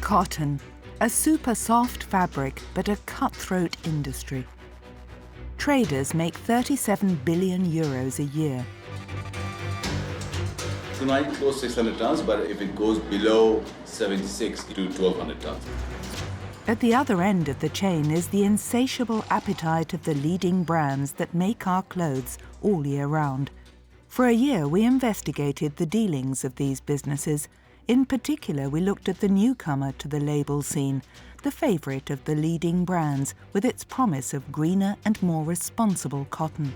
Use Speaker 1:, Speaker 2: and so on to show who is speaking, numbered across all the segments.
Speaker 1: Cotton, a super soft fabric but a cutthroat industry. Traders make 37 billion euros a year.
Speaker 2: Tonight it goes 600 tons, but if it goes below 76 to 1200 tons.
Speaker 1: At the other end of the chain is the insatiable appetite of the leading brands that make our clothes all year round. For a year, we investigated the dealings of these businesses. In particular, we looked at the newcomer to the label scene, the favourite of the leading brands, with its promise of greener and more responsible cotton.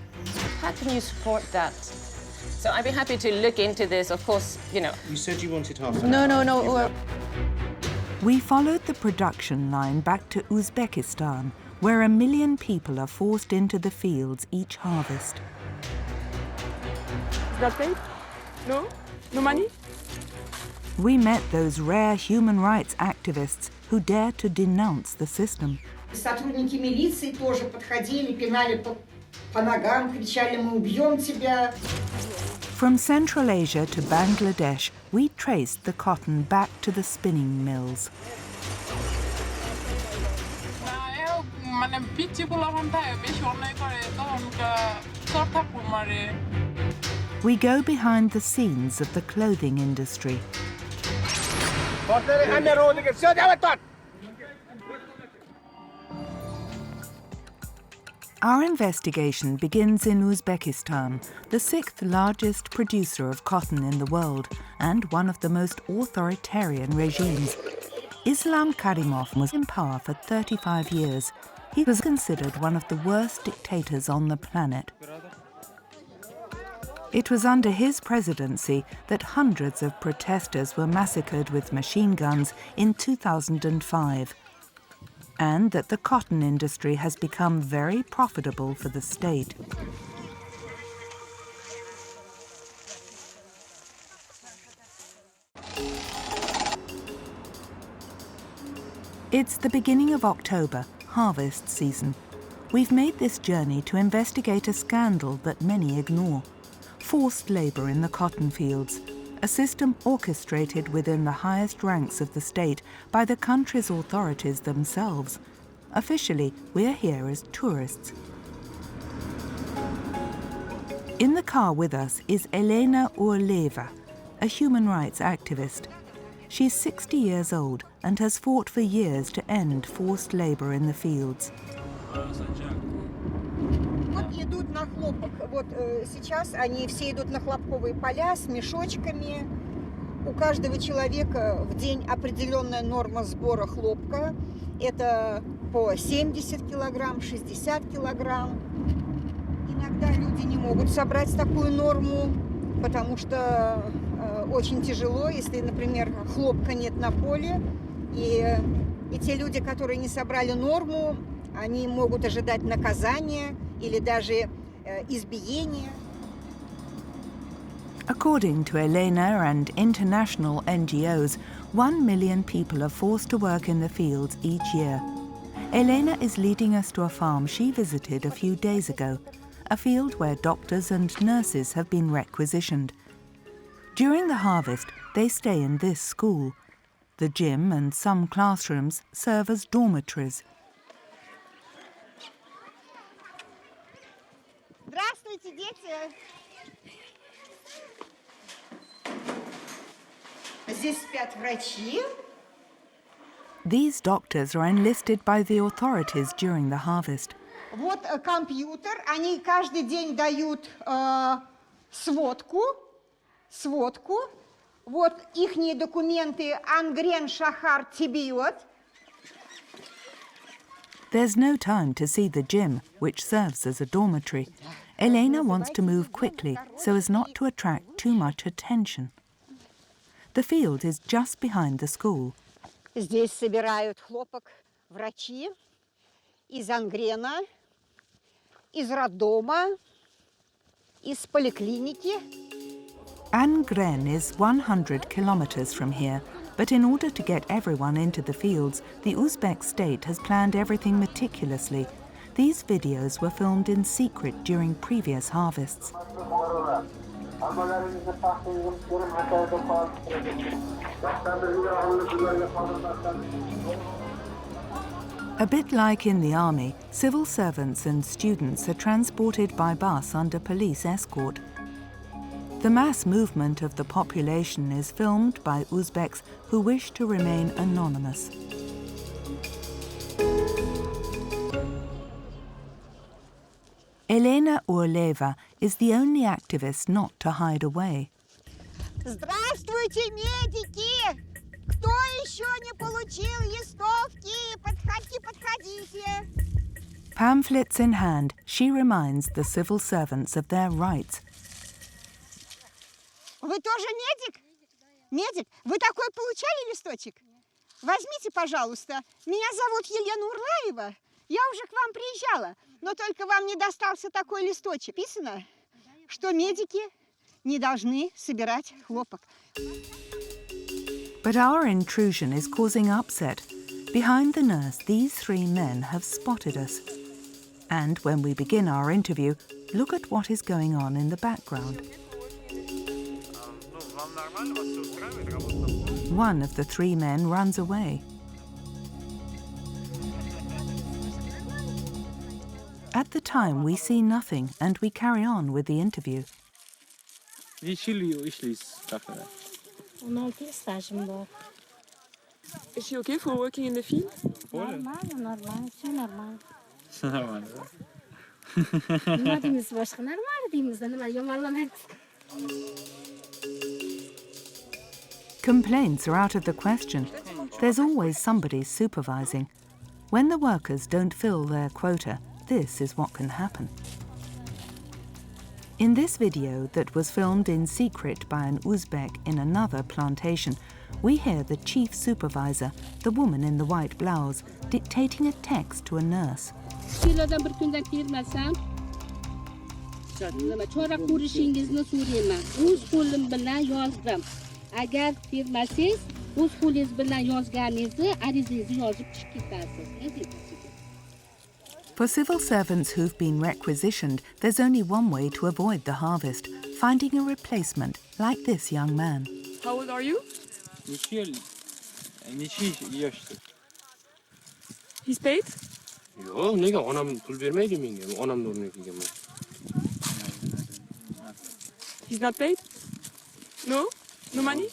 Speaker 3: How can you support that? So I'd be happy to look into this, of course, you know.
Speaker 4: You said you wanted half an hour.
Speaker 3: No.
Speaker 1: We followed the production line back to Uzbekistan, where 1 million people are forced into the fields each harvest.
Speaker 5: Is that paid? No? No money?
Speaker 1: We met those rare human rights activists who dare to denounce the system.
Speaker 6: Сотрудники милиции тоже подходили, пинали по ногам, кричали: "Мы убьем тебя!"
Speaker 1: From Central Asia to Bangladesh, we traced the cotton back to the spinning mills. We go behind the scenes of the clothing industry. Our investigation begins in Uzbekistan, the 6th largest producer of cotton in the world and one of the most authoritarian regimes. Islam Karimov was in power for 35 years. He was considered one of the worst dictators on the planet. It was under his presidency that hundreds of protesters were massacred with machine guns in 2005. And that the cotton industry has become very profitable for the state. It's the beginning of October, harvest season. We've made this journey to investigate a scandal that many ignore: forced labor in the cotton fields. A system orchestrated within the highest ranks of the state by the country's authorities themselves. Officially, we're here as tourists. In the car with us is Elena Urleva, a human rights activist. She's 60 years old and has fought for years to end forced labor in the fields.
Speaker 6: Идут на хлопок. Вот сейчас они все идут на хлопковые поля с мешочками. У каждого человека в день определенная норма сбора хлопка. Это по 70 килограмм, 60 килограмм. Иногда люди не могут собрать такую норму, потому что очень тяжело, если, например, хлопка нет на поле. И те люди, которые не собрали норму, они могут ожидать наказания или даже избиения.
Speaker 1: According to Elena and international NGOs, 1 million people are forced to work in the fields each year. Elena is leading us to a farm she visited a few days ago, a field where doctors and nurses have been requisitioned. During the harvest, they stay in this school. The gym and some classrooms serve as dormitories.
Speaker 6: Здравствуйте, дети! Здесь спят врачи.
Speaker 1: These doctors are enlisted by the authorities during the harvest.
Speaker 6: Вот компьютер. Они каждый день дают сводку. Вот ихние документы Ангрен Шахар Тибиот.
Speaker 1: There's no time to see the gym, which serves as a dormitory. Elena wants to move quickly so as not to attract too much attention. The field is just behind the school.
Speaker 6: Здесь собирают хлопок врачи из Ангрена, из роддома, из поликлиники.
Speaker 1: Angren is 100 kilometers from here, but in order to get everyone into the fields, the Uzbek state has planned everything meticulously. These videos were filmed in secret during previous harvests. A bit like in the army, civil servants and students are transported by bus under police escort. The mass movement of the population is filmed by Uzbeks who wish to remain anonymous. Elena Urleva is the only activist not to hide away.
Speaker 6: Здравствуйте, медики! Кто еще не получил листовки? Подходите.
Speaker 1: Pamphlets in hand, she reminds the civil servants of their rights.
Speaker 6: Вы тоже медик? Медик? Вы такой получали листочек? Возьмите, пожалуйста. Меня зовут Елена Урлаева. Я уже к вам приезжала, но только вам не достался такой листочек. Написано, что медики не должны собирать хлопок.
Speaker 1: But our intrusion is causing upset. Behind the nurse, these three men have spotted us. And when we begin our interview, look at what is going on in the background. One of the three men runs away. At the time, we see nothing and we carry on with the interview.
Speaker 5: Is she okay for working in the field?
Speaker 1: Complaints are out of the question. There's always somebody supervising. When the workers don't fill their quota, this is what can happen. In this video that was filmed in secret by an Uzbek in another plantation, we hear the chief supervisor, the woman in the white blouse, dictating a text to a nurse. For civil servants who've been requisitioned, there's only one way to avoid the harvest, finding a replacement like this young man.
Speaker 5: How old are you? He's paid? He's not paid? No? No money?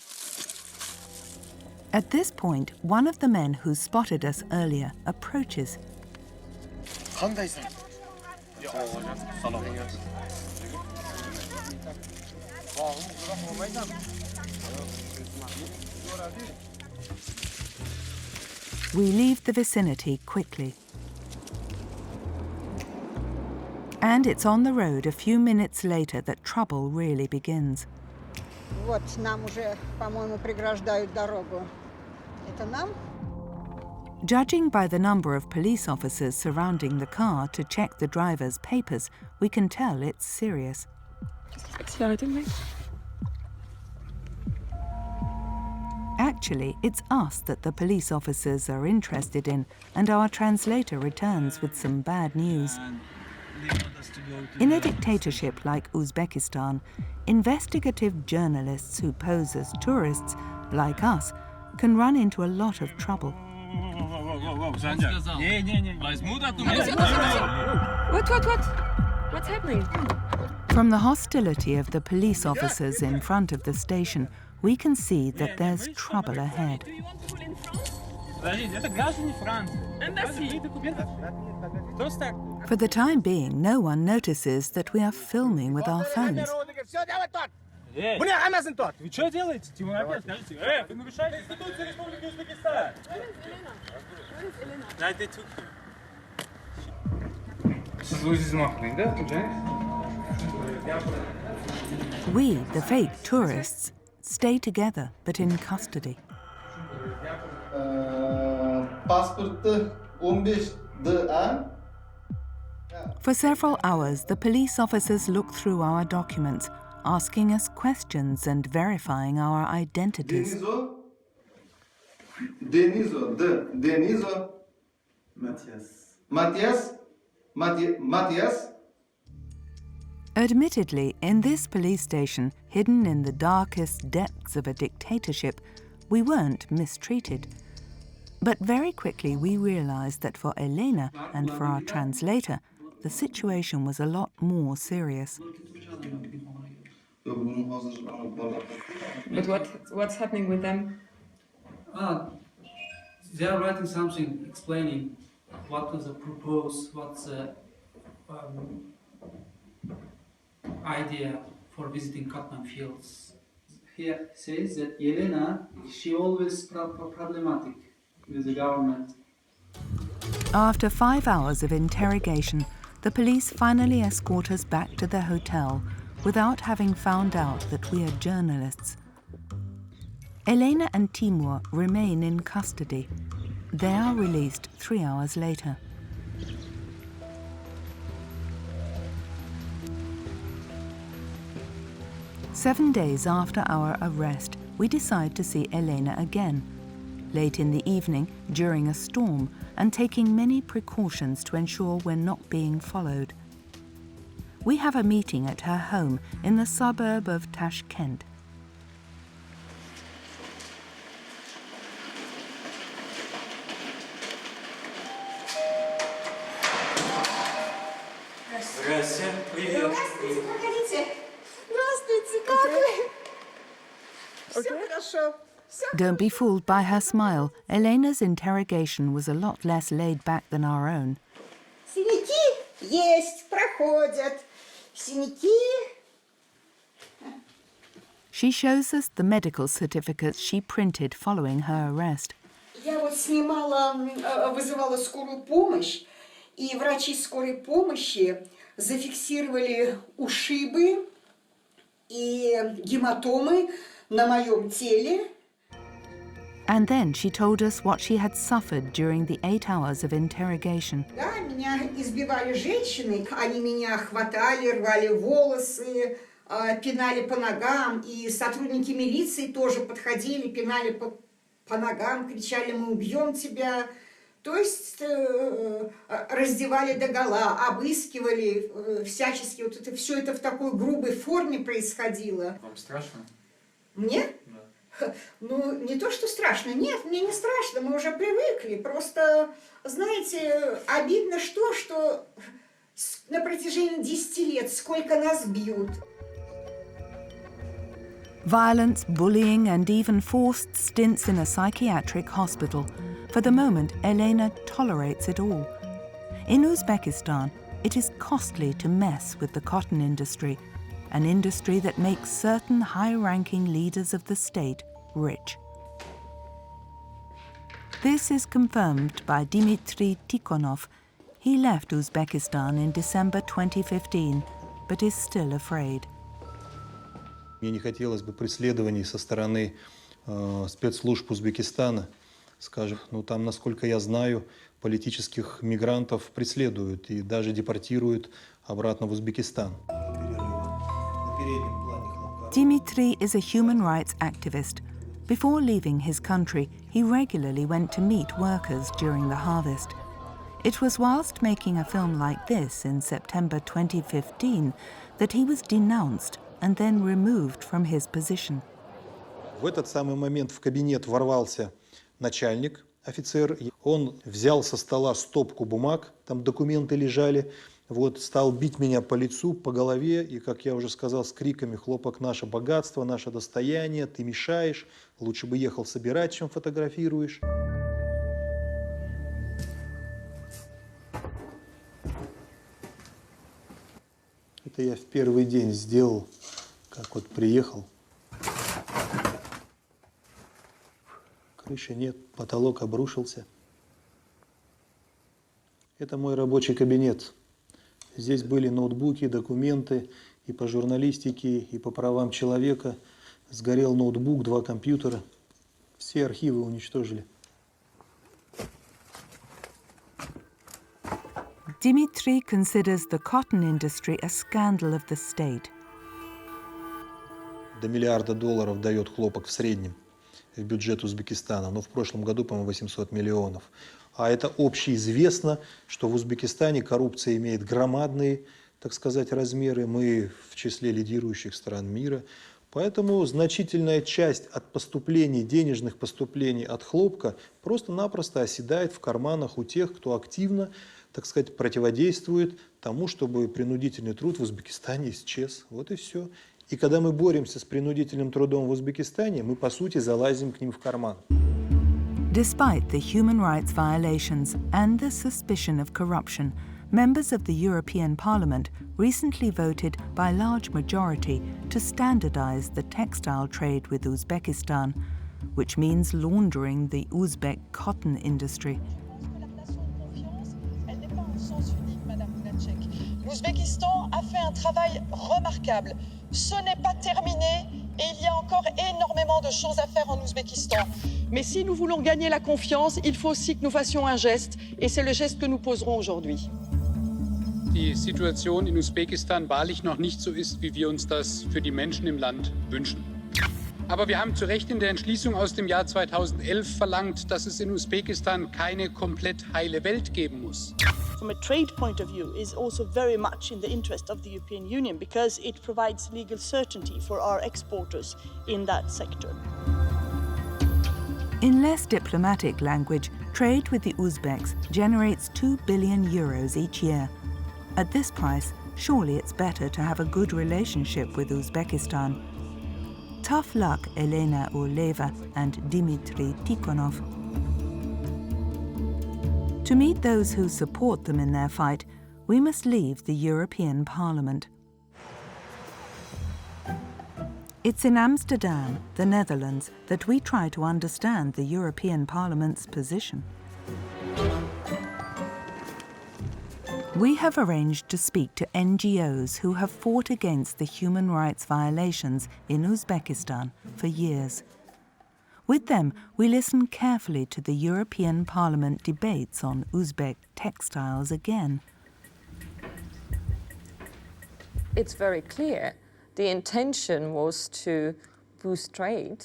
Speaker 1: At this point, one of the men who spotted us earlier approaches. We leave the vicinity quickly. And it's on the road a few minutes later that trouble really begins.
Speaker 6: Вот нам уже, по-моему, преграждают дорогу. Это нам?
Speaker 1: Judging by the number of police officers surrounding the car to check the driver's papers, we can tell it's serious. Actually, it's us that the police officers are interested in, and our translator returns with some bad news. In a dictatorship like Uzbekistan, investigative journalists who pose as tourists, like us, can run into a lot of trouble.
Speaker 5: What? What's happening?
Speaker 1: From the hostility of the police officers in front of the station, we can see that there's trouble ahead. For the time being, no one notices that we are filming with our phones. We, the fake tourists, stay together but in custody. For several hours, the police officers look through our documents, asking us questions and verifying our identities.
Speaker 4: Denizo. Matthias.
Speaker 1: Admittedly, in this police station, hidden in the darkest depths of a dictatorship, we weren't mistreated. But very quickly we realized that for Elena and for our translator, the situation was a lot more serious.
Speaker 5: But what's happening with them?
Speaker 7: They are writing something explaining what is the purpose, what's the idea for visiting cotton fields. Here says that Elena, she always problematic with the government.
Speaker 1: After 5 hours of interrogation, the police finally escort us back to the hotel without having found out that we are journalists. Elena and Timur remain in custody. They are released 3 hours later. Seven days after our arrest, we decide to see Elena again, late in the evening during a storm, and taking many precautions to ensure we're not being followed. We have a meeting at her home in the suburb of Tashkent.
Speaker 7: Здравствуйте, привет.
Speaker 6: Проходите. Здравствуйте, как вы? Все хорошо.
Speaker 1: Don't be fooled by her smile. Elena's interrogation was a lot less laid back than our own.
Speaker 6: Синяки есть, проходят. Синяки.
Speaker 1: She shows us the medical certificates she printed following her arrest.
Speaker 6: Я вот вызывала скорую помощь, и врачи скорой помощи зафиксировали ушибы и гематомы на моем теле.
Speaker 1: And then she told us what she had suffered during the 8 hours of interrogation.
Speaker 6: Да, меня избивали женщины, они меня хватали, рвали волосы, пинали по ногам, и сотрудники милиции тоже подходили, пинали по ногам, кричали: мы убьем тебя. То есть раздевали догола, обыскивали всячески. Вот это, все это в такой грубой форме происходило.
Speaker 7: Вам страшно?
Speaker 6: Мне?
Speaker 7: Да.
Speaker 6: Ну, не то, что страшно. Нет, мне не страшно, мы уже привыкли. Просто, знаете, обидно, что на протяжении 10 лет сколько нас бьют.
Speaker 1: Violence, bullying, and even forced stints in a psychiatric hospital. For the moment, Elena tolerates it all. In Uzbekistan, it is costly to mess with the cotton industry, an industry that makes certain high-ranking leaders of the state rich. This is confirmed by Dmitry Tikhonov. He left Uzbekistan in December 2015, but is still afraid.
Speaker 8: Мне не хотелось бы преследований со стороны спецслужб Узбекистана. Скажем, ну там, насколько я знаю, политических мигрантов преследуют и даже депортируют обратно в Узбекистан.
Speaker 1: Dmitry is a human rights activist. Before leaving his country, he regularly went to meet workers during the harvest. It was whilst making a film like this in September 2015 that he was denounced and then removed from his position.
Speaker 8: В этот самый момент в кабинет ворвался начальник, офицер. Он взял со стола стопку бумаг, там документы лежали, вот, стал бить меня по лицу, по голове, и, как я уже сказал, с криками: «Хлопок — наше богатство, наше достояние, ты мешаешь, лучше бы ехал собирать, чем фотографируешь». Это я в первый день сделал, как вот приехал. Крыши нет, потолок обрушился. Это мой рабочий кабинет. Здесь были ноутбуки, документы и по журналистике, и по правам человека. Сгорел ноутбук, 2 компьютера. Все архивы уничтожили.
Speaker 1: Dmitry considers the cotton industry a scandal of the state.
Speaker 8: До $1 миллиарда дает хлопок в среднем в бюджет Узбекистана. Но в прошлом году, по-моему, 800 миллионов. А это общеизвестно, что в Узбекистане коррупция имеет громадные так сказать, размеры. Мы в числе лидирующих стран мира. Поэтому значительная часть от поступлений, денежных поступлений от хлопка просто-напросто оседает в карманах у тех, кто активно, так сказать, противодействует тому, чтобы принудительный труд в Узбекистане исчез. Вот и все. И когда мы боремся с принудительным трудом в Узбекистане, мы, по сути, залазим к ним в карман.
Speaker 1: Despite the human rights violations and the suspicion of corruption, members of the European Parliament recently voted by large majority to standardize the textile trade with Uzbekistan, which means laundering the Uzbek cotton industry.
Speaker 9: L'Ouzbékistan a fait un travail remarquable. Ce n'est pas terminé et il y a encore énormément de choses à faire en Ouzbékistan. Mais si nous voulons gagner la confiance, il faut aussi que nous fassions un geste et c'est le geste que nous poserons aujourd'hui.
Speaker 10: Die Situation in Usbekistan wahrlich noch nicht so ist, wie wir uns das für die Menschen im Land wünschen. Aber wir haben zu Recht in der Entschließung aus dem Jahr 2011 verlangt, dass es in Usbekistan keine komplett heile Welt geben muss.
Speaker 11: From a trade point of view, is also very much in the interest of the European Union because it provides legal certainty for our exporters in that sector.
Speaker 1: In less diplomatic language, trade with the Uzbeks generates 2 billion euros each year. At this price, surely it's better to have a good relationship with Uzbekistan. Tough luck, Elena Orleva and Dmitry Tikhonov. To meet those who support them in their fight, we must leave the European Parliament. It's in Amsterdam, the Netherlands, that we try to understand the European Parliament's position. We have arranged to speak to NGOs who have fought against the human rights violations in Uzbekistan for years. With them, we listen carefully to the European Parliament debates on Uzbek textiles again.
Speaker 3: It's very clear the intention was to boost trade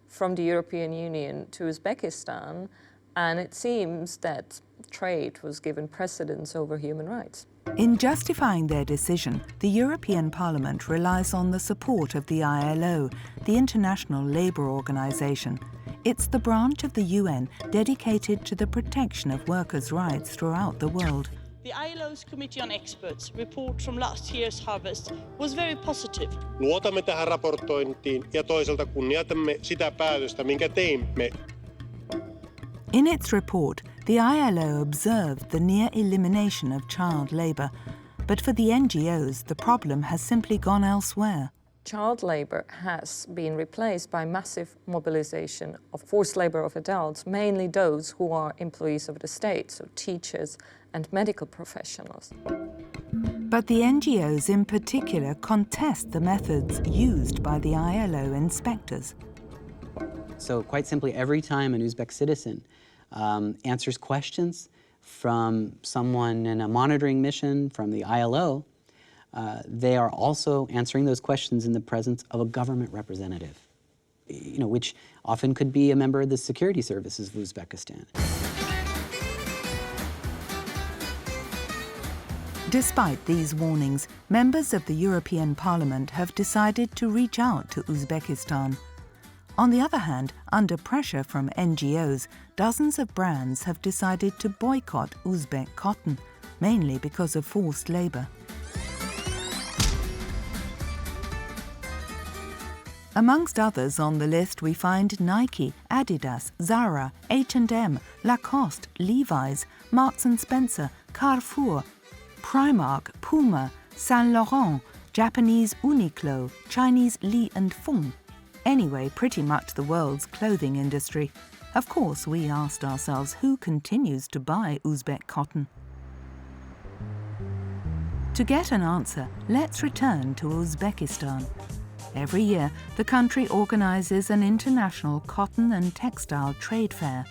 Speaker 3: from the European Union to Uzbekistan, and it seems that trade was given precedence over human rights.
Speaker 1: In justifying their decision, the European Parliament relies on the support of the ILO, the International Labour Organization. It's the branch of the UN dedicated to the protection of workers' rights throughout the world.
Speaker 11: The ILO's Committee on Experts report from last year's harvest was very positive.
Speaker 12: Luotamme tähän raportointiin ja toisaalta kunnioitamme sitä päätöstä, minkä teimme.
Speaker 1: In its report, the ILO observed the near elimination of child labour, but for the NGOs, the problem has simply gone elsewhere.
Speaker 3: Child labour has been replaced by massive mobilisation of forced labour of adults, mainly those who are employees of the state, so teachers and medical professionals.
Speaker 1: But the NGOs in particular contest the methods used by the ILO inspectors.
Speaker 13: So quite simply, every time an Uzbek citizen answers questions from someone in a monitoring mission from the ILO, they are also answering those questions in the presence of a government representative, which often could be a member of the security services of Uzbekistan.
Speaker 1: Despite these warnings, members of the European Parliament have decided to reach out to Uzbekistan. On the other hand, under pressure from NGOs, dozens of brands have decided to boycott Uzbek cotton, mainly because of forced labour. Amongst others on the list we find Nike, Adidas, Zara, H&M, Lacoste, Levi's, Marks & Spencer, Carrefour, Primark, Puma, Saint Laurent, Japanese Uniqlo, Chinese Li & Fung. Anyway, pretty much the world's clothing industry. Of course, we asked ourselves who continues to buy Uzbek cotton. To get an answer, let's return to Uzbekistan. Every year, the country organises an international cotton and textile trade fair.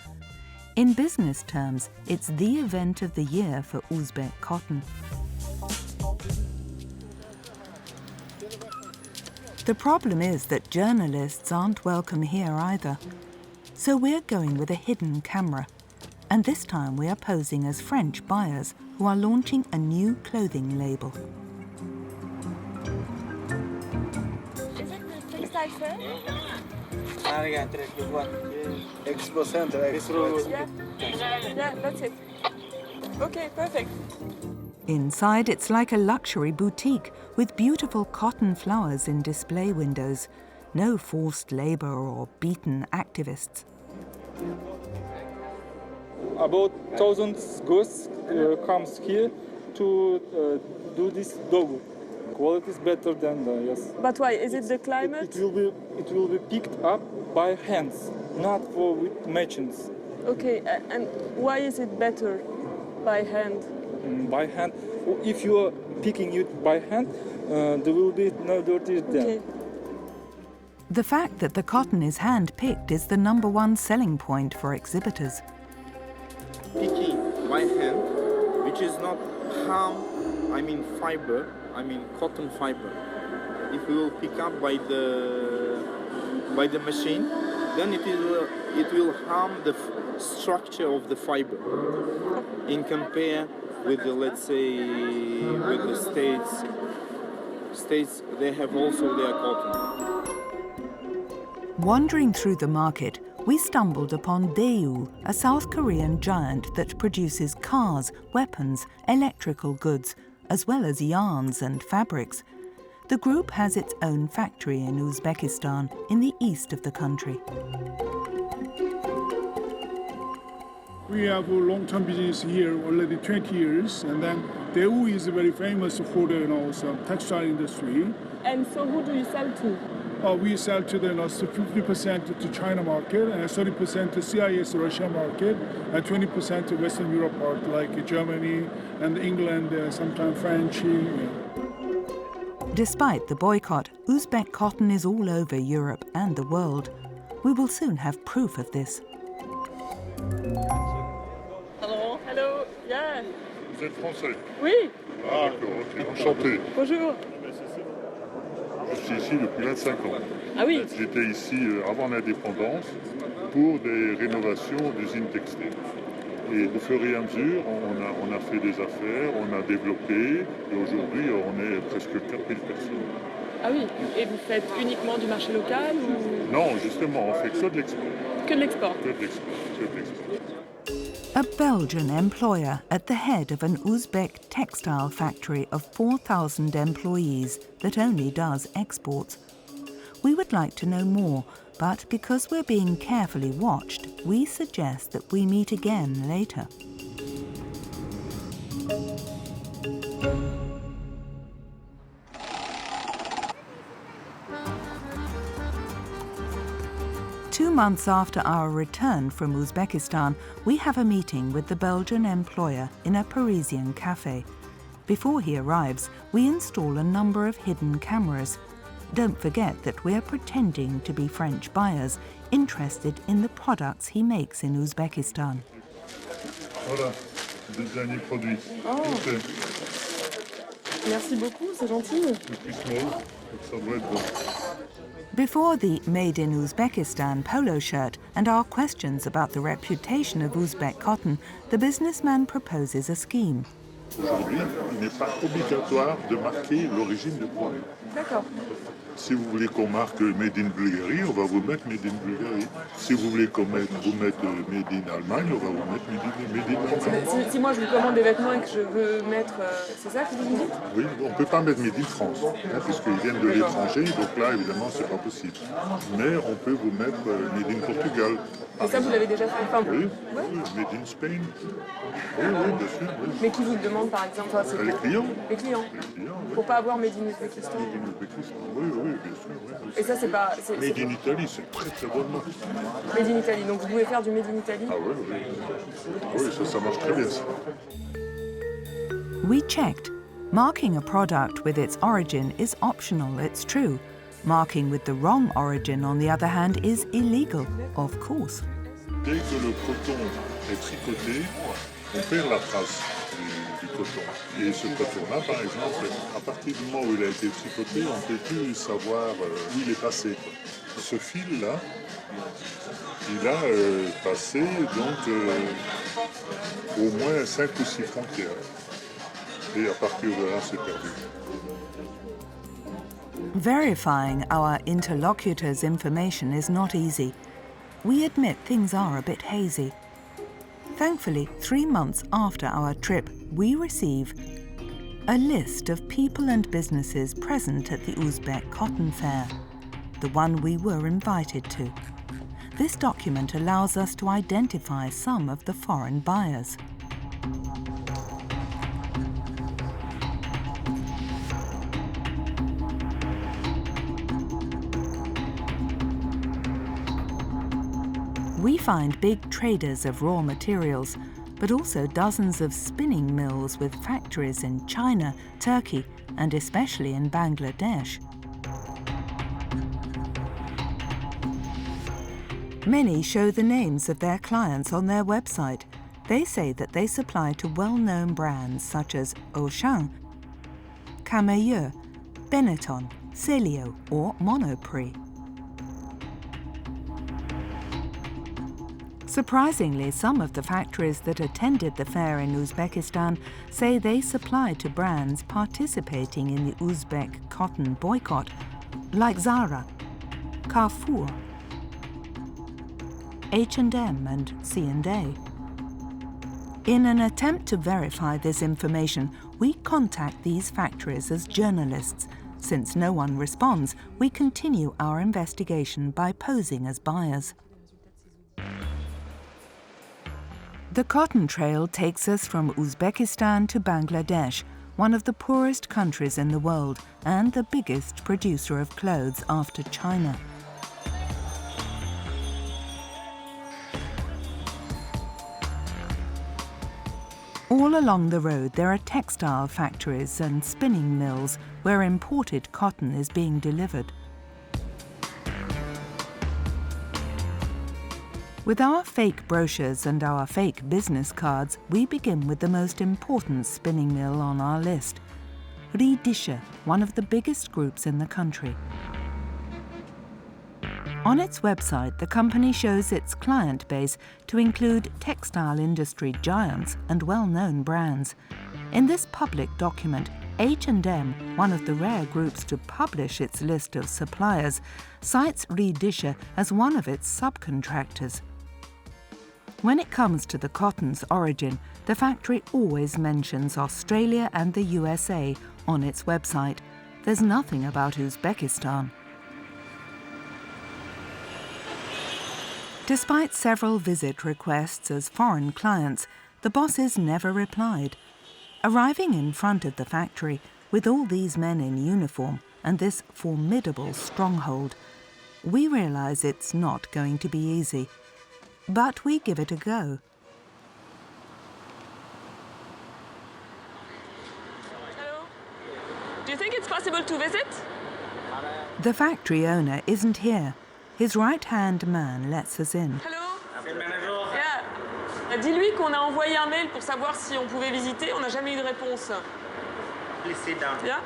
Speaker 1: In business terms, it's the event of the year for Uzbek cotton. The problem is that journalists aren't welcome here either. So we're going with a hidden camera. And this time we are posing as French buyers who are launching a new clothing label.
Speaker 5: ça le fait? Yeah, that's it. Okay, perfect.
Speaker 1: Inside, it's like a luxury boutique with beautiful cotton flowers in display windows. No forced labor or beaten activists.
Speaker 14: About 1,000 ghosts comes here to do this dog. Quality is better than the, yes.
Speaker 5: But why? Is it the climate?
Speaker 14: It will be picked up by hands, not with machines.
Speaker 5: Okay, and why is it better by hand?
Speaker 14: By hand. If you are picking it by hand, there will be no dirty then.
Speaker 5: Okay.
Speaker 1: The fact that the cotton is hand-picked is the #1 selling point for exhibitors.
Speaker 15: Picking by hand, which is not fiber, cotton fiber. If we will pick up by the machine, then it will harm the structure of the fiber. In compare with the, let's say, with the states, they have also their cotton.
Speaker 1: Wandering through the market, we stumbled upon Daewoo, a South Korean giant that produces cars, weapons, electrical goods, as well as yarns and fabrics. The group has its own factory in Uzbekistan, in the east of the country.
Speaker 16: We have a long-term business here, already 20 years, and then Daewoo is very famous for the some textile industry.
Speaker 5: And so who do you sell to?
Speaker 16: We sell to the 50% to China market, and 30% to CIS Russia market, and 20% to Western Europe part, like Germany and England, sometimes French. Yeah.
Speaker 1: Despite the boycott, Uzbek cotton is all over Europe and the world. We will soon have proof of this.
Speaker 5: Hello. Hello. Yeah.
Speaker 17: Vous êtes français?
Speaker 5: Oui.
Speaker 17: Ah, d'accord, ok. Enchanté.
Speaker 5: Bonjour.
Speaker 17: Je suis ici depuis 25 ans.
Speaker 5: Ah oui.
Speaker 17: J'étais ici avant l'indépendance pour des rénovations d'usines textiles. Et de fur et à mesure, on a fait des affaires, on a développé, et aujourd'hui, on est presque 4000 personnes.
Speaker 5: Ah oui, et vous faites uniquement du marché local ou...
Speaker 17: Non, justement, on fait que de l'export.
Speaker 5: Que de l'export.
Speaker 17: Que de l'export, que de l'export.
Speaker 1: A Belgian employer at the head of an Uzbek textile factory of 4,000 employees that only does exports. We would like to know more, but because we're being carefully watched, we suggest that we meet again later. Two months after our return from Uzbekistan, we have a meeting with the Belgian employer in a Parisian cafe. Before he arrives, we install a number of hidden cameras. Don't forget that we're pretending to be French buyers interested in the products he makes in Uzbekistan.
Speaker 17: Voilà, le dernier produit.
Speaker 5: Oh. Merci beaucoup, c'est gentil.
Speaker 17: Ça doit être bon.
Speaker 1: Before the Made in Uzbekistan polo shirt and our questions about the reputation of Uzbek cotton, the businessman proposes a scheme.
Speaker 17: Aujourd'hui, il n'est pas obligatoire de marquer l'origine du produit.
Speaker 5: D'accord.
Speaker 17: Si vous voulez qu'on marque Made in Bulgarie, on va vous mettre Made in Bulgarie. Si vous voulez qu'on mette Made in Allemagne, on va vous mettre Made in Allemagne.
Speaker 5: Si moi je vous commande des vêtements et que je veux mettre... c'est ça que vous me dites?
Speaker 17: Oui, on ne peut pas mettre Made in France, puisqu'ils viennent de l'étranger, donc là, évidemment, c'est pas possible. Mais on peut vous mettre Made in Portugal.
Speaker 5: Et ça, vous l'avez déjà fait? Enfin,
Speaker 17: oui,
Speaker 5: ouais.
Speaker 17: Made in Spain. Oui, bien sûr. Oui.
Speaker 5: Mais qui vous le demande, par exemple?
Speaker 17: Les clients.
Speaker 5: Les clients.
Speaker 17: Oui.
Speaker 5: Pour pas avoir Made in Uzbekistan.
Speaker 17: Made in Uzbekistan, oui, bien sûr. Oui.
Speaker 5: Et ça, c'est pas...
Speaker 17: Made in Italie, c'est très très bonne marque.
Speaker 5: Made in Italy, donc vous pouvez faire du Made in Italy?
Speaker 17: Ah oui, ça marche très bien, ça.
Speaker 1: We checked. Marking a product with its origin is optional, it's true. Marking with the wrong origin, on the other hand, is illegal, of course.
Speaker 17: Dès que le coton est tricoté, on perd la trace du coton. Et ce coton-là, par exemple, à partir du moment où il a été tricoté, on ne peut plus savoir où il est passé. Ce fil-là, il a passé donc au moins 5 ou 6 frontières. Et à partir de là, c'est perdu.
Speaker 1: Verifying our interlocutor's information is not easy. We admit things are a bit hazy. Thankfully, 3 months after our trip, we receive a list of people and businesses present at the Uzbek Cotton Fair, the one we were invited to. This document allows us to identify some of the foreign buyers. We find big traders of raw materials, but also dozens of spinning mills with factories in China, Turkey, and especially in Bangladesh. Many show the names of their clients on their website. They say that they supply to well-known brands such as Auchan, Camailleux, Benetton, Celio, or Monoprix. Surprisingly, some of the factories that attended the fair in Uzbekistan say they supply to brands participating in the Uzbek cotton boycott, like Zara, Carrefour, H&M and C&A. In an attempt to verify this information, we contact these factories as journalists. Since no one responds, we continue our investigation by posing as buyers. The cotton trail takes us from Uzbekistan to Bangladesh, one of the poorest countries in the world and the biggest producer of clothes after China. All along the road there are textile factories and spinning mills where imported cotton is being delivered. With our fake brochures and our fake business cards, we begin with the most important spinning mill on our list, Rigaud, one of the biggest groups in the country. On its website, the company shows its client base to include textile industry giants and well-known brands. In this public document, H&M, one of the rare groups to publish its list of suppliers, cites Rigaud as one of its subcontractors. When it comes to the cotton's origin, the factory always mentions Australia and the USA on its website. There's nothing about Uzbekistan. Despite several visit requests as foreign clients, the bosses never replied. Arriving in front of the factory, with all these men in uniform and this formidable stronghold, we realize it's not going to be easy. But we give it a go.
Speaker 5: Hello? Do you think it's possible to visit?
Speaker 1: The factory owner isn't here. His right-hand man lets us in.
Speaker 5: Hello? Yeah. Dis-lui qu'on a envoyé un mail pour savoir si on pouvait visiter. On n'a jamais eu de réponse.
Speaker 18: Please sit down.
Speaker 5: Yeah?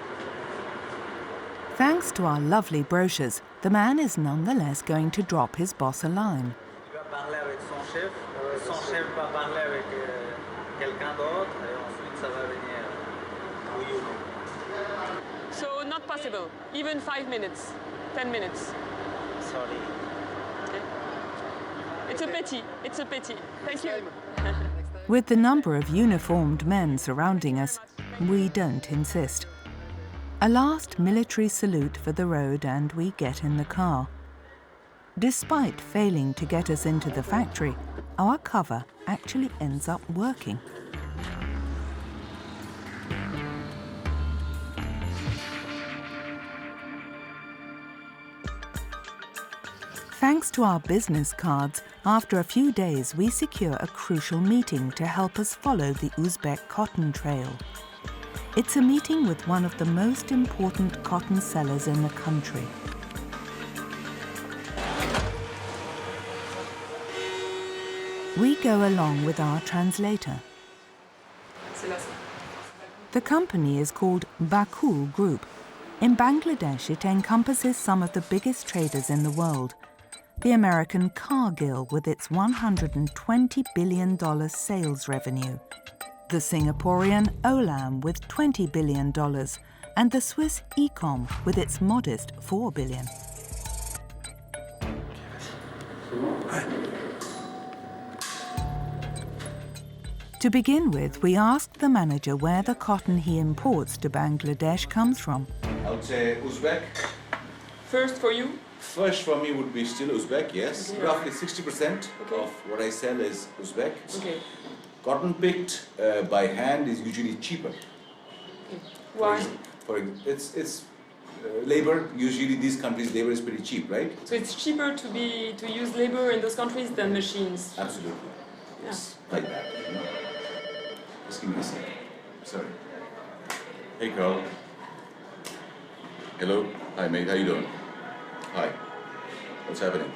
Speaker 1: Thanks to our lovely brochures, the man is nonetheless going to drop his boss a line.
Speaker 18: Parler avec son chef va parler avec quelqu'un d'autre et ensuite ça va venir où you.
Speaker 5: So not possible. Even 5 minutes, 10 minutes.
Speaker 18: Sorry.
Speaker 5: Okay. It's a pity. It's a pity. Thank you.
Speaker 1: With the number of uniformed men surrounding us, we don't insist. A last military salute for the road and we get in the car. Despite failing to get us into the factory, our cover actually ends up working. Thanks to our business cards, after a few days we secure a crucial meeting to help us follow the Uzbek cotton trail. It's a meeting with one of the most important cotton sellers in the country. We go along with our translator. The company is called Baku Group. In Bangladesh, it encompasses some of the biggest traders in the world. The American Cargill with its $120 billion sales revenue. The Singaporean Olam with $20 billion. and the Swiss Ecom with its modest 4 billion. To begin with, we asked the manager where the cotton he imports to Bangladesh comes from.
Speaker 2: I would say Uzbek.
Speaker 5: First for you?
Speaker 2: First for me would be still Uzbek, yes.
Speaker 5: Okay.
Speaker 2: Roughly 60% of what I sell is Uzbek.
Speaker 5: Okay.
Speaker 2: Cotton picked by hand is usually cheaper.
Speaker 5: Okay. Why?
Speaker 2: It's labor. Usually these countries' labor is pretty cheap, right?
Speaker 5: So it's cheaper to use labor in those countries than machines.
Speaker 2: Absolutely.
Speaker 5: Yeah.
Speaker 2: It's like that. You know? Just give me a second. Sorry. Hey, Carl. Hello. Hi, mate. How you doing? Hi. What's happening?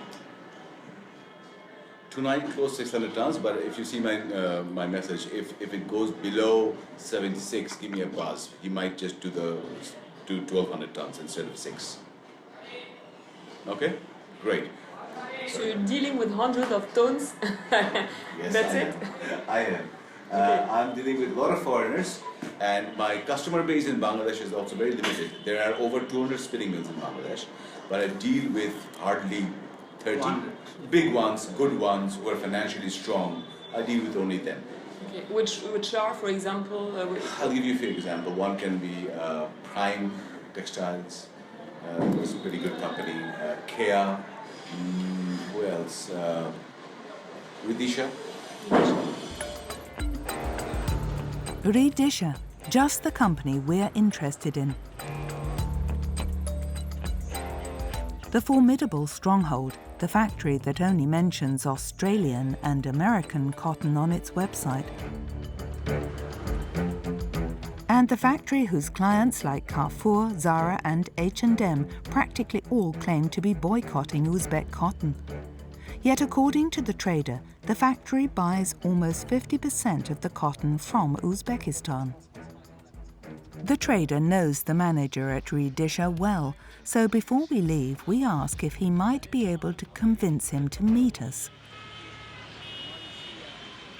Speaker 2: Tonight close 600 tons, but if you see my message, if it goes below 76, give me a buzz. He might just do 1,200 tons instead of 6. Okay? Great.
Speaker 5: So you're dealing with hundreds of tons.
Speaker 2: Yes,
Speaker 5: That's it?
Speaker 2: I am. I'm dealing with a lot of foreigners, and my customer base in Bangladesh is also very limited. There are over 200 spinning mills in Bangladesh, but I deal with hardly 30 big ones, good ones, who are financially strong. I deal with only them.
Speaker 5: Okay. Which are, for example?
Speaker 2: I'll give you a few examples. One can be Prime Textiles, it's a pretty good company. Kea, who else? Ridisha.
Speaker 1: Ridisha, just the company we're interested in. The formidable Stronghold, the factory that only mentions Australian and American cotton on its website. And the factory whose clients like Carrefour, Zara and H&M practically all claim to be boycotting Uzbek cotton. Yet according to the trader, the factory buys almost 50% of the cotton from Uzbekistan. The trader knows the manager at Ridisha well, so before we leave, we ask if he might be able to convince him to meet us.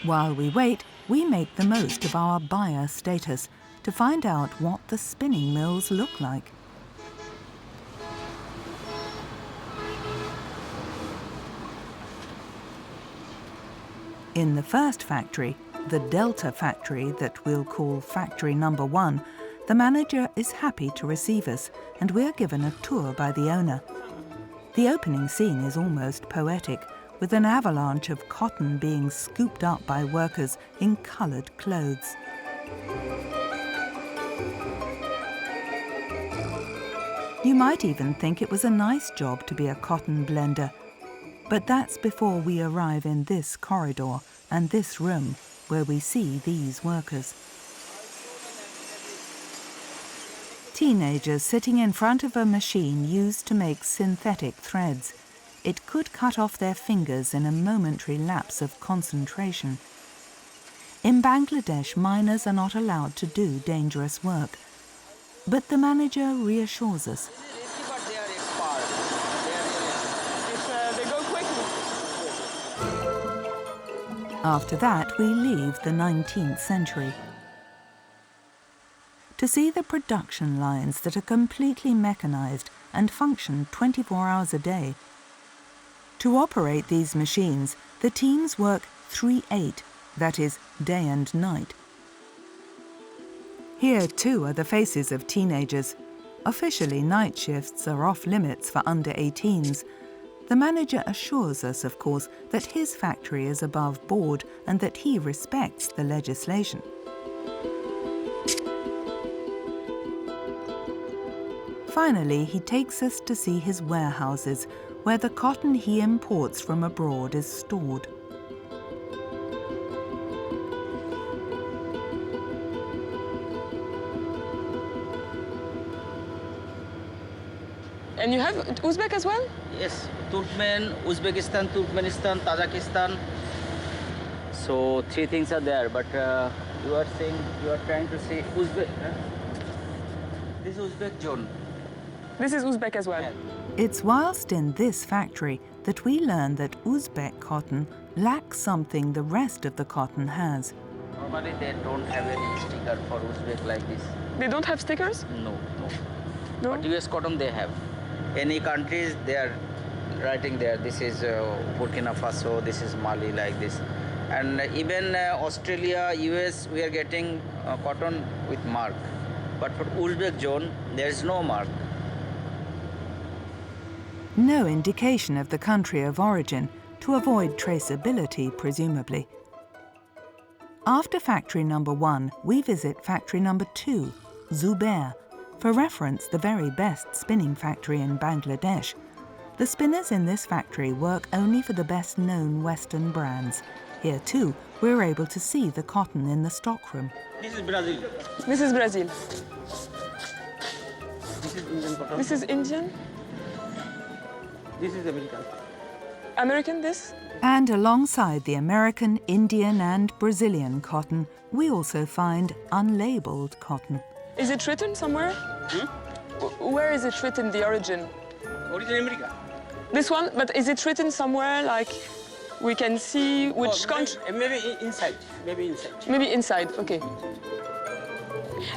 Speaker 1: While we wait, we make the most of our buyer status to find out what the spinning mills look like. In the first factory, the Delta factory that we'll call factory number 1, the manager is happy to receive us, and we're given a tour by the owner. The opening scene is almost poetic, with an avalanche of cotton being scooped up by workers in coloured clothes. You might even think it was a nice job to be a cotton blender, but that's before we arrive in this corridor and this room where we see these workers. Teenagers sitting in front of a machine used to make synthetic threads. It could cut off their fingers in a momentary lapse of concentration. In Bangladesh, minors are not allowed to do dangerous work. But the manager reassures us.
Speaker 5: They go quickly.
Speaker 1: After that, we leave the 19th century. To see the production lines that are completely mechanized and function 24 hours a day. To operate these machines, the teams work 3/8, that is, day and night. Here, too, are the faces of teenagers. Officially, night shifts are off limits for under 18s. The manager assures us, of course, that his factory is above board and that he respects the legislation. Finally, he takes us to see his warehouses, where the cotton he imports from abroad is stored.
Speaker 5: And you have Uzbek as well?
Speaker 19: Yes, Turkmen, Uzbekistan, Turkmenistan, Tajikistan. So 3 things are there, but you are trying to say Uzbek. Huh? This is Uzbek zone.
Speaker 5: This is Uzbek as well. Yeah.
Speaker 1: It's whilst in this factory that we learn that Uzbek cotton lacks something the rest of the cotton has.
Speaker 19: Normally they don't have any sticker for Uzbek like this.
Speaker 5: They don't have stickers?
Speaker 19: No.
Speaker 5: No?
Speaker 19: But US cotton they have. Any countries they are writing there, this is Burkina Faso, this is Mali, like this. And even Australia, US, we are getting cotton with mark. But for Uzbek zone, there is no mark.
Speaker 1: No indication of the country of origin, to avoid traceability, presumably. After factory number 1, we visit factory number 2, Zubair, for reference the very best spinning factory in Bangladesh. The spinners in this factory work only for the best-known Western brands. Here too, we're able to see the cotton in the stockroom.
Speaker 19: This is Brazil.
Speaker 5: This is Brazil.
Speaker 19: This is Indian cotton.
Speaker 5: This is Indian.
Speaker 19: This is American.
Speaker 5: American, this?
Speaker 1: And alongside the American, Indian and Brazilian cotton, we also find unlabeled cotton.
Speaker 5: Is it written somewhere? Where is it written, the origin?
Speaker 19: Origin America.
Speaker 5: This one? But is it written somewhere, like, we can see which country?
Speaker 19: Maybe inside. Maybe inside.
Speaker 5: Maybe inside, okay.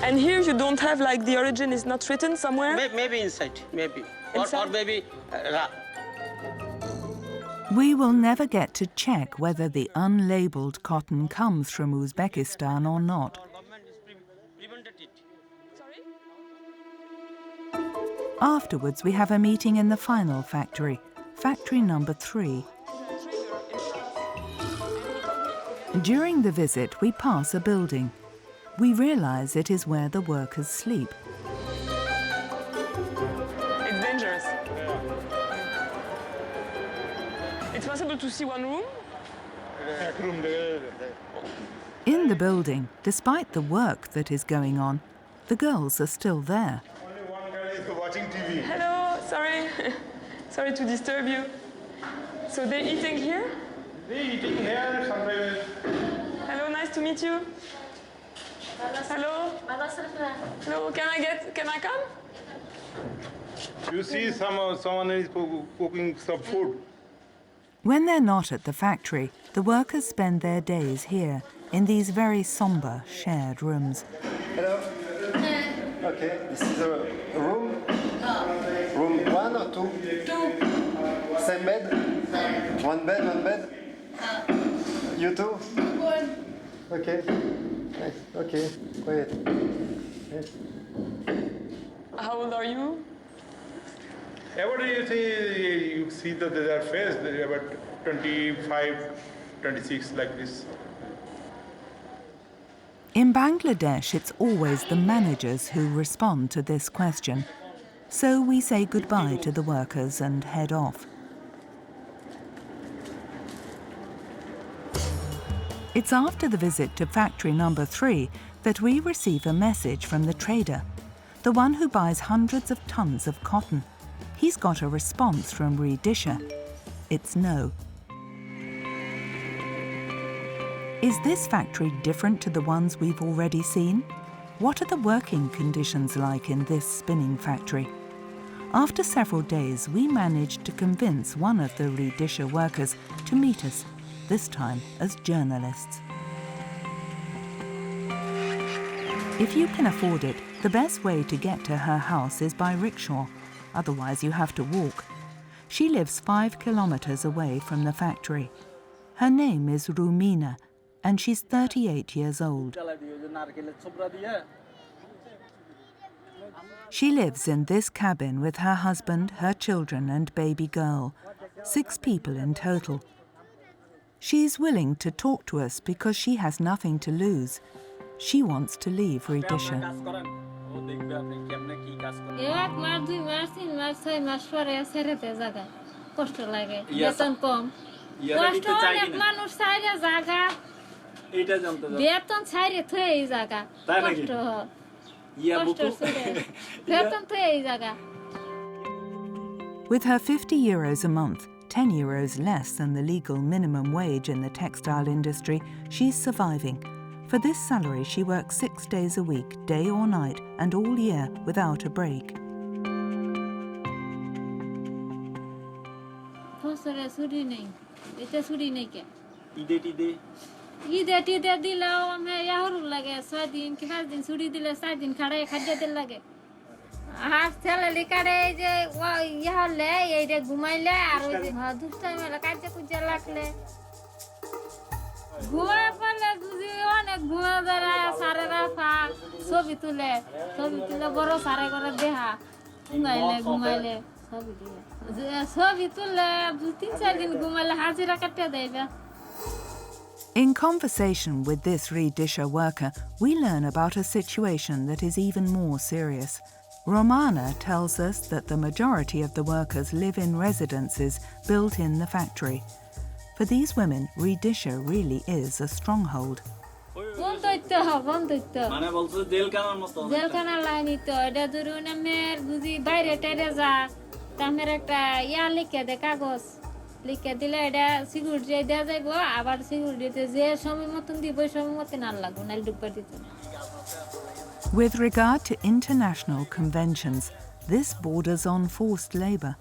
Speaker 5: And here you don't have, like, the origin is not written somewhere?
Speaker 19: Maybe inside, maybe. Or maybe
Speaker 1: We will never get to check whether the unlabeled cotton comes from Uzbekistan or not. Afterwards, we have a meeting in the final factory, factory number 3. During the visit, we pass a building. We realize it is where the workers sleep.
Speaker 5: It's dangerous. It's possible to see one room?
Speaker 1: In the building, despite the work that is going on, the girls are still there.
Speaker 4: Watching TV.
Speaker 5: Hello, sorry. Sorry to disturb you. So they're eating here?
Speaker 4: They're eating here sometimes.
Speaker 5: Hello, nice to meet you. Hello. Hello, can I come?
Speaker 4: You see someone is cooking some food.
Speaker 1: When they're not at the factory, the workers spend their days here, in these very somber shared rooms.
Speaker 20: Hello. Okay, this is a room. Room 1 or 2?
Speaker 21: 2.
Speaker 20: Same bed? One bed? You too?
Speaker 21: 1.
Speaker 20: Okay. Nice. Okay, quiet. Yes.
Speaker 5: How old are you?
Speaker 4: What do you see that their face? They're about 25, 26, like this.
Speaker 1: In Bangladesh, it's always the managers who respond to this question. So we say goodbye to the workers and head off. It's after the visit to factory number 3 that we receive a message from the trader, the one who buys hundreds of tons of cotton. He's got a response from Rigaud. It's no. Is this factory different to the ones we've already seen? What are the working conditions like in this spinning factory? After several days, we managed to convince one of the Rigaud workers to meet us, this time as journalists. If you can afford it, the best way to get to her house is by rickshaw. Otherwise, you have to walk. She lives 5 kilometers away from the factory. Her name is Rumina, and she's 38 years old. She lives in this cabin with her husband, her children, and baby girl. 6 people in total. She's willing to talk to us because she has nothing to lose. She wants to leave Rigaud. With her 50 euros a month, 10 euros less than the legal minimum wage in the textile industry, she's surviving. For this salary, she works 6 days a week, day or night, and all year without a break.
Speaker 21: ঈদে টিদে দিলেও আমি ইয়াহরু লাগে 6 দিন কি 5 দিন ছুটি দিলে 4 দিন খাড়াই খাদ্য লাগে আর ছেলে কারে যে ইয়া হলে এইটা ঘুমাইলে আর ওই যে দুষ্টাই মেলা কাজে কুজে লাগলে ঘুমায় পড়লে যদি অনেক ঘুমা দাঁড়ায় সারেরা ফা ছবি তুলে বড় সারে করে দেহা ঘুমাইলে ছবি তুলে 3-4 দিন ঘুমাইলে হাজিরা কাটতে দেবে.
Speaker 1: In conversation with this redisher worker, we learn about a situation that is even more serious. Romana tells us that the majority of the workers live in residences built in the factory. For these women, redisher really is a stronghold.
Speaker 21: জেলখানার লাইনই তো এটা ধরুন আমার বুঝি বাইরে টাইরে যা তামের একটা ইয়া লিখে দে কাগজ লিখে দিলে এটা সিকিউরিটি দেওয়া যাইব আবার সিকিউরিটিতে যে সময় মতন দিব সময় মতন আর লাগবো না ডুববার দিত না.
Speaker 1: With regard to international conventions, this borders on forced labour.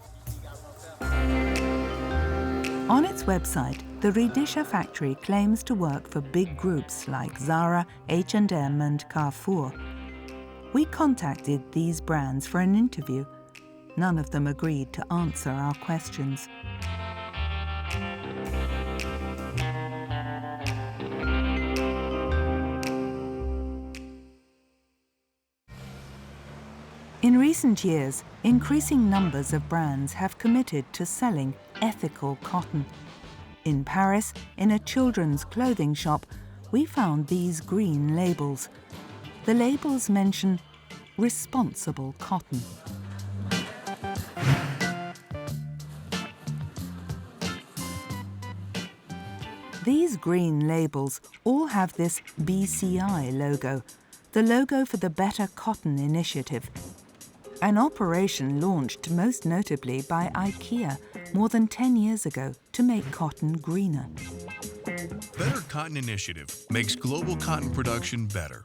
Speaker 1: On its website, the redisher factory claims to work for big groups like Zara, H&M and Carrefour. We contacted these brands for an interview. None of them agreed to answer our questions. In recent years, increasing numbers of brands have committed to selling ethical cotton. In Paris, in a children's clothing shop, we found these green labels. The labels mention responsible cotton. These green labels all have this BCI logo, the logo for the Better Cotton Initiative, an operation launched most notably by IKEA more than 10 years ago to make cotton greener.
Speaker 22: Better Cotton Initiative makes global cotton production better.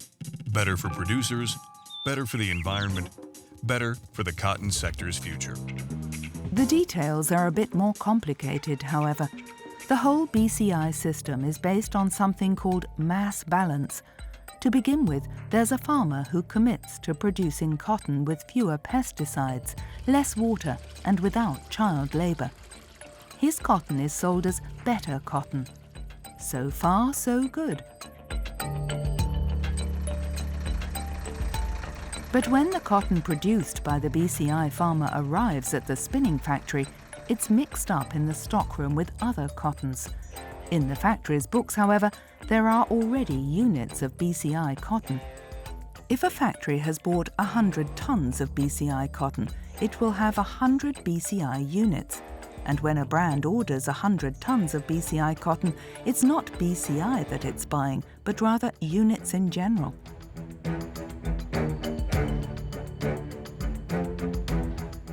Speaker 22: Better for producers, better for the environment, better for the cotton sector's future.
Speaker 1: The details are a bit more complicated, however. The whole BCI system is based on something called mass balance. To begin with, there's a farmer who commits to producing cotton with fewer pesticides, less water, and without child labour. His cotton is sold as better cotton. So far, so good. But when the cotton produced by the BCI farmer arrives at the spinning factory, it's mixed up in the stockroom with other cottons. In the factory's books, however, there are already units of BCI cotton. If a factory has bought 100 tons of BCI cotton, it will have 100 BCI units. And when a brand orders 100 tons of BCI cotton, it's not BCI that it's buying, but rather units in general.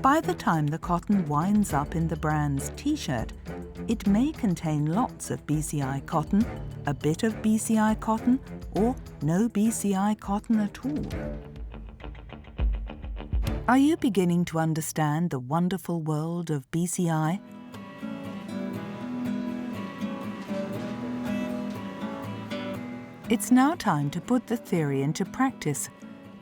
Speaker 1: By the time the cotton winds up in the brand's T-shirt, it may contain lots of BCI cotton, a bit of BCI cotton, or no BCI cotton at all. Are you beginning to understand the wonderful world of BCI? It's now time to put the theory into practice.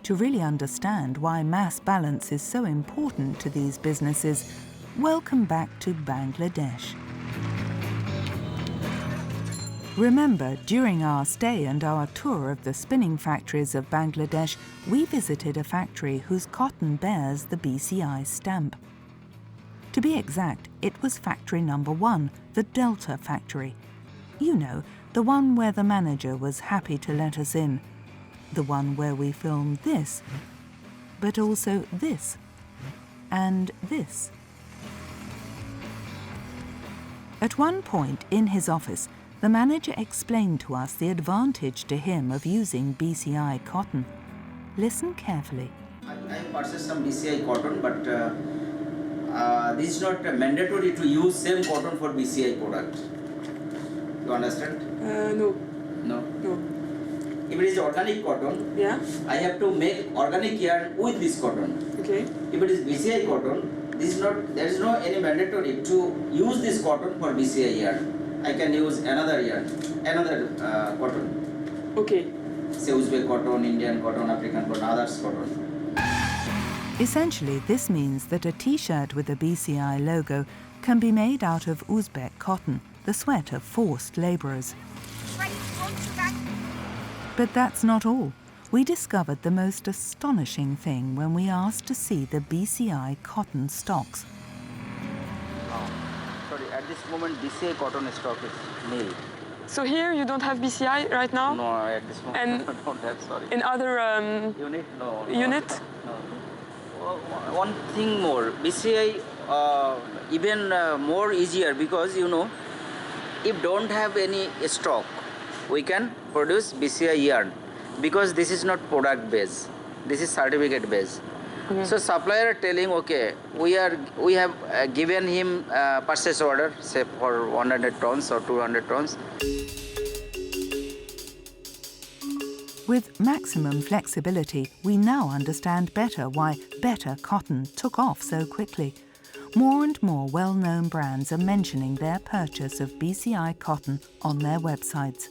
Speaker 1: To really understand why mass balance is so important to these businesses, welcome back to Bangladesh. Remember, during our stay and our tour of the spinning factories of Bangladesh, we visited a factory whose cotton bears the BCI stamp. To be exact, it was factory number 1, the Delta factory. You know, the one where the manager was happy to let us in. The one where we filmed this, but also this, and this. At one point in his office, the manager explained to us the advantage to him of using BCI cotton. Listen carefully.
Speaker 23: I purchased some BCI cotton, but this is not mandatory to use same cotton for BCI product. You understand?
Speaker 5: No.
Speaker 23: No?
Speaker 5: No.
Speaker 23: If it is organic cotton,
Speaker 5: Yeah.
Speaker 23: I have to make organic yarn with this cotton.
Speaker 5: Okay.
Speaker 23: If it is BCI cotton, there is no any mandatory to use this cotton for BCI yarn. I can use another yarn, another cotton.
Speaker 5: Okay.
Speaker 23: Say Uzbek cotton, Indian cotton, African cotton, others cotton.
Speaker 1: Essentially, this means that a T-shirt with a BCI logo can be made out of Uzbek cotton, the sweat of forced labourers. But that's not all. We discovered the most astonishing thing when we asked to see the BCI cotton stocks.
Speaker 19: Sorry, at this moment BCI cotton stock is nil.
Speaker 5: So here you don't have BCI right now?
Speaker 19: No, at this moment
Speaker 5: And
Speaker 19: I don't have, sorry.
Speaker 5: in other
Speaker 19: unit? No.
Speaker 5: unit?
Speaker 19: No. One thing more, BCI even more easier because if don't have any stock, we can produce BCI yarn because this is not product based, this is certificate based. Okay. So supplier telling, okay, we have given him purchase order, say for 100 tons or 200 tons.
Speaker 1: With maximum flexibility, we now understand better why Better Cotton took off so quickly. More and more well-known brands are mentioning their purchase of BCI cotton on their websites.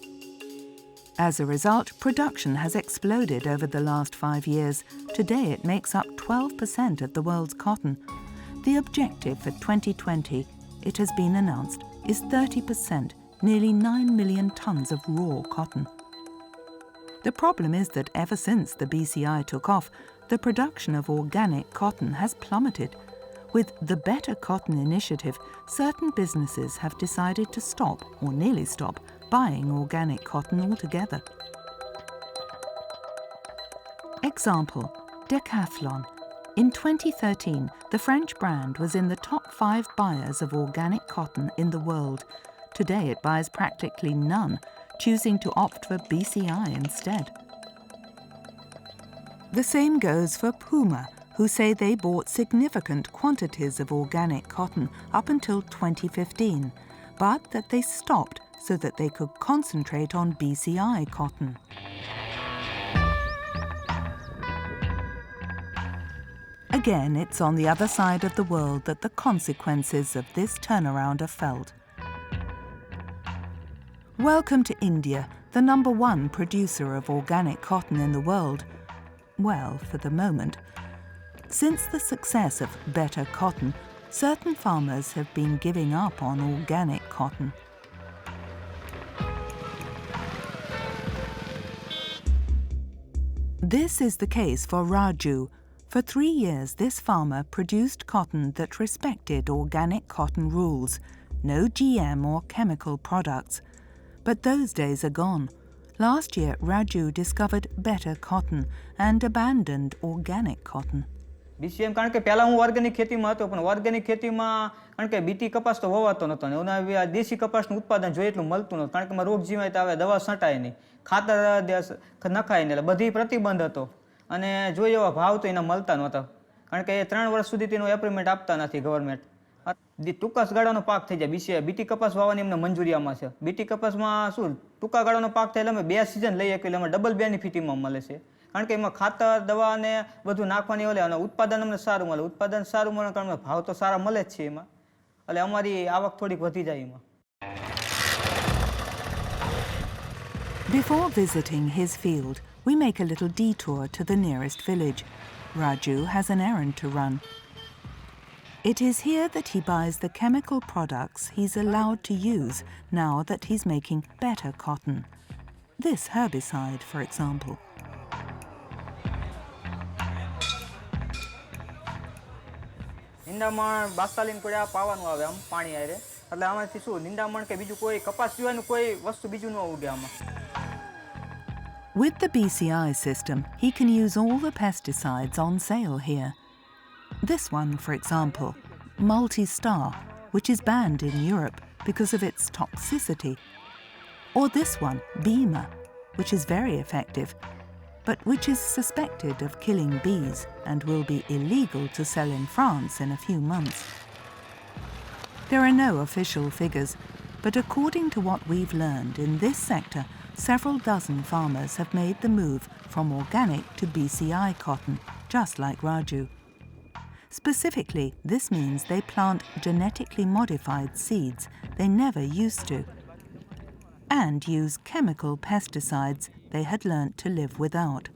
Speaker 1: As a result, production has exploded over the last 5 years. Today it makes up 12% of the world's cotton. The objective for 2020, it has been announced, is 30%, nearly 9 million tons of raw cotton. The problem is that ever since the BCI took off, the production of organic cotton has plummeted. With the Better Cotton initiative, certain businesses have decided to stop, or nearly stop, buying organic cotton altogether. Example, Decathlon. In 2013, the French brand was in the top 5 buyers of organic cotton in the world. Today it buys practically none, choosing to opt for BCI instead. The same goes for Puma, who say they bought significant quantities of organic cotton up until 2015, but that they stopped so that they could concentrate on BCI cotton. Again, it's on the other side of the world that the consequences of this turnaround are felt. Welcome to India, the #1 producer of organic cotton in the world. Well, for the moment. Since the success of Better Cotton, certain farmers have been giving up on organic cotton. This is the case for Rigaud. For 3 years, this farmer produced cotton that respected organic cotton rules, no GM or chemical products. But those days are gone. Last year, Rigaud discovered Better Cotton and abandoned organic cotton.
Speaker 6: BCM કારણ કે પહેલા હું organic ખેતીમાં હતો પણ organic ખેતીમાં કારણ કે બીટી કપાસ તો વવાતો નહોતો ને એના દેશી કપાસનું ઉત્પાદન જોઈએ એટલું મળતું નહોતું કારણ કે રોગ જીવાય આવે દવા છંટાય નહીં ખાતર નખાય નહીં એટલે બધી પ્રતિબંધ હતો અને જોઈએ એવા ભાવ તો એના મળતા નહોતા કારણ કે 3 વર્ષ સુધી તેનું એપ્રુવમેન્ટ આપતા નથી ગવર્મેન્ટ. ટૂંકા ગાળાનો પાક થઈ જાય BCI બીટી કપાસ વાવવાની એમને મંજૂરીમાં છે. બીટી કપાસમાં શું ટૂંકા ગાળાનો પાક થાય એટલે અમે 2 સિઝન લઈ શકીએ એટલે અમે ડબલ બેનિફિટ એમાં મળે છે કારણ કે એમાં ખાતર દવા અને બધું નાખવાની ઓલે અને ઉત્પાદન અમને સારું મળે ઉત્પાદન સારું મળે કારણ ભાવ તો સારા મળે જ છે એમાં એટલે અમારી આવક થોડીક વધી જાય એમાં.
Speaker 1: Before visiting his field, we make a little detour to the nearest village. Rigaud has an errand to run. It is here that he buys the chemical products he's allowed to use now that he's making better cotton. This herbicide, for example.
Speaker 6: નિંદામણ બાસ્તાલીન પડ્યા પાવાનું આવે આમ પાણી આરે એટલે આમાંથી શું નિંદામણ કે બીજું કોઈ કપાસ સિવાયનું કોઈ વસ્તુ બીજું ન ઉગે આમાં.
Speaker 1: With the BCI system, he can use all the pesticides on sale here. This one, for example, Multi-Star, which is banned in Europe because of its toxicity. Or this one, Beamer, which is very effective, but which is suspected of killing bees and will be illegal to sell in France in a few months. There are no official figures, but according to what we've learned in this sector, several dozen farmers have made the move from organic to BCI cotton, just like Rigaud. Specifically, this means they plant genetically modified seeds they never used to, and use chemical pesticides they had learnt to live without.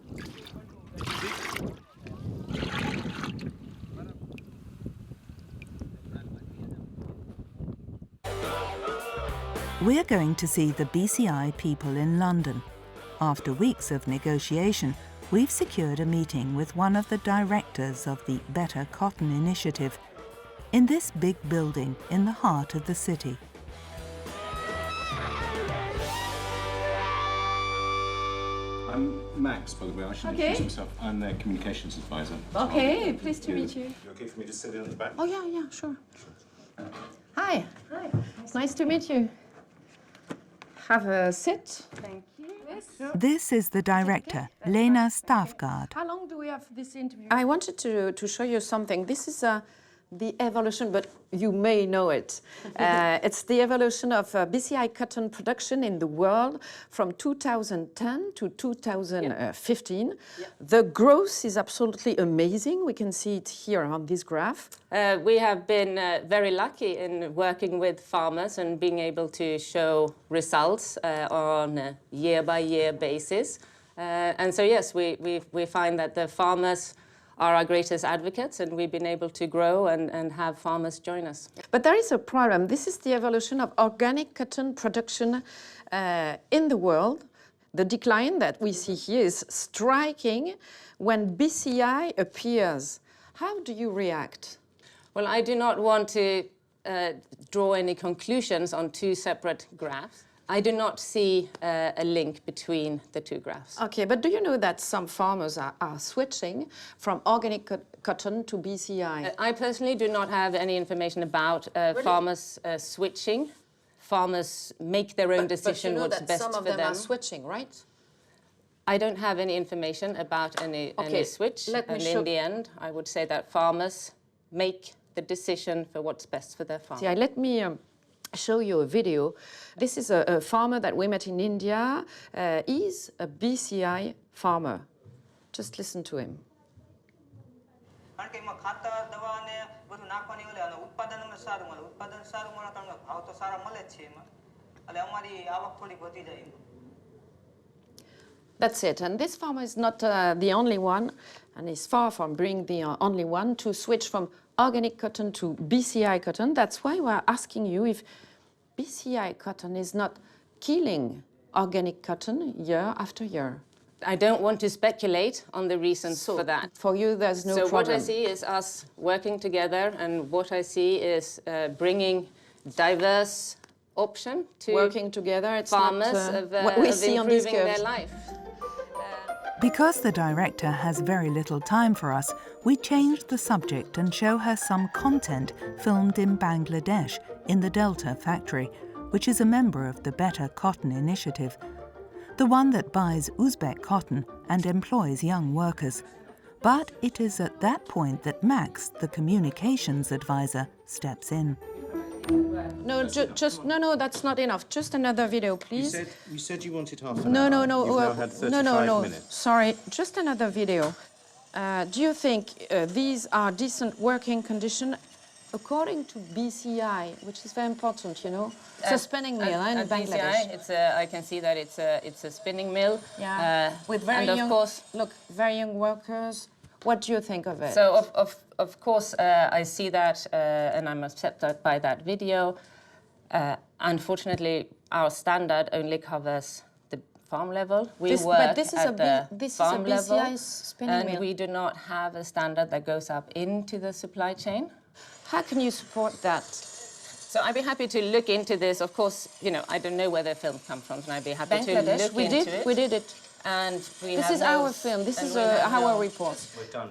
Speaker 1: We're going to see the BCI people in London. After weeks of negotiation, we've secured a meeting with one of the directors of the Better Cotton Initiative in this big building in the heart of the city.
Speaker 7: I'm Max, by the way. I should introduce myself. I'm their communications advisor.
Speaker 8: Okay, pleased to meet you.
Speaker 7: You okay for me to sit in the back?
Speaker 8: Oh, yeah, sure. Hi. Hi. Nice to meet you. Have a sit. Thank you. Yes.
Speaker 1: This is the director, Lena Stavgard.
Speaker 8: How long do we have this interview? I wanted to show you something. This is the evolution, but you may know it. It's the evolution of BCI cotton production in the world from 2010 to 2015. Yeah. The growth is absolutely amazing. We can see it here on this graph.
Speaker 3: We have been very lucky in working with farmers and being able to show results on a year-by-year basis. And so, yes, we find that the farmers are our greatest advocates, and we've been able to grow and have farmers join us.
Speaker 8: But there is a problem. This is the evolution of organic cotton production in the world. The decline that we see here is striking when BCI appears. How do you react?
Speaker 3: Well, I do not want to draw any conclusions on two separate graphs. I do not see a link between the two graphs.
Speaker 8: Okay, but do you know that some farmers are switching from organic cotton to BCI?
Speaker 3: I personally do not have any information about farmers switching. Farmers make their own decision what's best for them.
Speaker 8: Some of them are switching, right?
Speaker 3: I don't have any information about any switch. And in the end, I would say that farmers make the decision for what's best for their farm.
Speaker 8: Yeah, let me show you a video. This is a farmer that we met in India. He's a BCI farmer. Just listen to him. That's it. And this farmer is not the only one, and is far from being the only one to switch from organic cotton to BCI cotton. That's why we're asking you if BCI cotton is not killing organic cotton year after year.
Speaker 3: I don't want to speculate on the reasons for that.
Speaker 8: For you, there's no problem.
Speaker 3: So what I see is us working together, and what I see is bringing diverse option to
Speaker 8: working together. It's
Speaker 3: farmers
Speaker 8: not, what we see on these
Speaker 3: improving their life.
Speaker 1: Because the director has very little time for us, we changed the subject and show her some content filmed in Bangladesh in the Delta factory, which is a member of the Better Cotton Initiative, the one that buys Uzbek cotton and employs young workers. But it is at that point that Max, the communications advisor, steps in.
Speaker 8: No, no, that's not enough. Just another video, please.
Speaker 7: You said you wanted half an hour.
Speaker 8: No.
Speaker 7: You've now had 35 minutes.
Speaker 8: Sorry, just another video. Do you think these are decent working conditions according to BCI, which is very important, you know? It's a spinning mill in Bangladesh.
Speaker 3: BCI, I can see that it's a spinning mill.
Speaker 8: Yeah, with very young,
Speaker 3: of course,
Speaker 8: look, very young workers. What do you think of it?
Speaker 3: So, of course, I see that, and I'm upset by that video. Unfortunately, our standard only covers the farm level. We work at the farm level, and we do not have a standard that goes up into the supply chain.
Speaker 8: How can you support that?
Speaker 3: So I'd be happy to look into this. Of course, you know, I don't know where the film comes from, and I'd be happy to look into it.
Speaker 8: We did it.
Speaker 3: And
Speaker 8: this is our film. This is our report.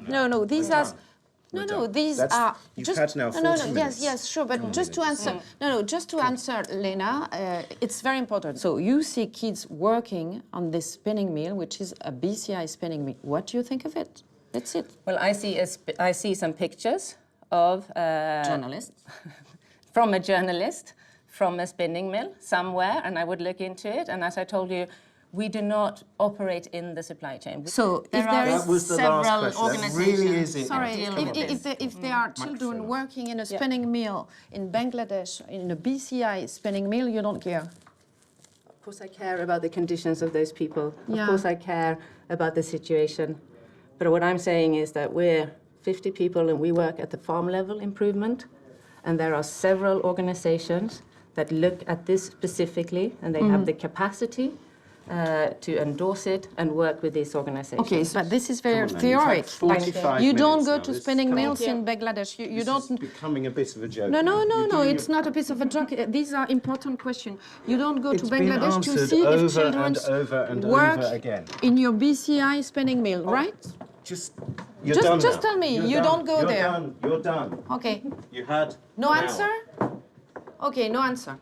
Speaker 8: No, these are. No, these are.
Speaker 7: You've had now 40 minutes.
Speaker 8: Yes, sure. But just to answer, just to answer, Lena, it's very important. So you see kids working on this spinning mill, which is a BCI spinning mill. What do you think of it? That's it.
Speaker 3: Well, I see some pictures of
Speaker 8: journalists
Speaker 3: from a journalist from a spinning mill somewhere, and I would look into it. And as I told you, we do not operate in the supply chain.
Speaker 8: So if there is
Speaker 3: several organizations.
Speaker 8: Sorry, if there are children working in a spinning mill in Bangladesh, in a BCI spinning mill, you don't care?
Speaker 9: Of course I care about the conditions of those people.
Speaker 8: Yeah.
Speaker 9: Of course I care about the situation. But what I'm saying is that we're 50 people and we work at the farm level improvement, and there are several organizations that look at this specifically, and they have the capacity to endorse it and work with these organizations.
Speaker 8: Okay, but this is very theoric. You don't go to spinning mills in Bangladesh. You don't.
Speaker 10: This is becoming a bit of a joke.
Speaker 8: No. It's not a piece of a joke. These are important questions. You don't go to Bangladesh to see
Speaker 10: over
Speaker 8: if children
Speaker 10: and
Speaker 8: work
Speaker 10: over again.
Speaker 8: in your BCI spinning mill, right?
Speaker 10: You're done
Speaker 8: Just
Speaker 10: now.
Speaker 8: tell me,
Speaker 10: You're
Speaker 8: you
Speaker 10: done.
Speaker 8: don't go
Speaker 10: You're
Speaker 8: there.
Speaker 10: Done. You're done.
Speaker 8: Okay.
Speaker 10: You had
Speaker 8: No
Speaker 10: an
Speaker 8: answer?
Speaker 10: hour.
Speaker 8: Okay, no answer.